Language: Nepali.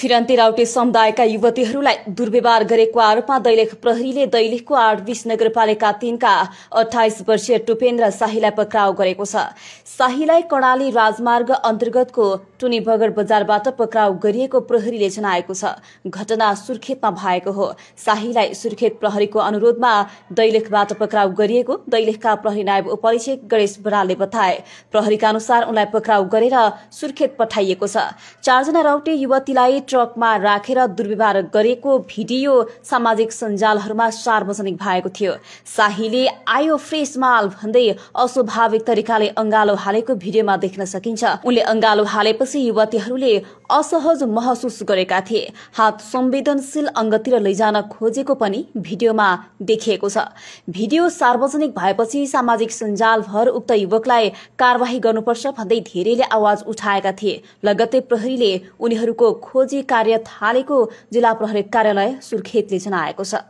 फिरन्ती राउटे समुदायका युवतीहरूलाई दुर्व्यवहार गरेको आरोपमा दैलेख प्रहरीले दैलेखको 820 नगरपालिका 3 का 28 वर्षीय टुपेन्द्र शाहीलाई पक्राउ गरेको छ। शाहीलाई कर्णाली राजमार्ग अन्तर्गतको टुनीबगर बजारबाट पक्राउ गरिएको प्रहरीले जनाएको छ। घटना सुर्खेतमा भएको हो। शाहीलाई सुर्खेत प्रहरीको अनुरोधमा दैलेखबाट पक्राउ गरिएको दैलेखका प्रहरी नायब उपरीक्षक गणेश बरालले बताए। प्रहरीका अनुसार उनलाई पक्राउ गरेर सुर्खेत पठाइएको छ। 4 जना राउटे युवतीलाई ट्रकमा राखेर दुर्व्यवहार गरेको भिडियो सामाजिक सञ्जालहरूमा सार्वजनिक भएको थियो। शाहीले आयो फ्रेश माल भन्दै अस्वाभाविक तरिकाले अंगालो हालेको भिडियोमा देख्न सकिन्छ। उनले अंगालो हालेपछि युवतीहरूले असहज महसुस गरेका थिए। हात संवेदनशील अंगतिर लैजान खोजेको पनि भिडियोमा देखिएको छ। भिडियो सार्वजनिक भएपछि सामाजिक सञ्जालभर उक्त युवकलाई कारवाही गर्नुपर्छ भन्दै धेरैले आवाज उठाएका थिए। लगत्तै प्रहरीले उनीहरूको खोजी कार्य थालेको जिल्ला प्रहरी कार्यालय सुर्खेतले जनाएको छ।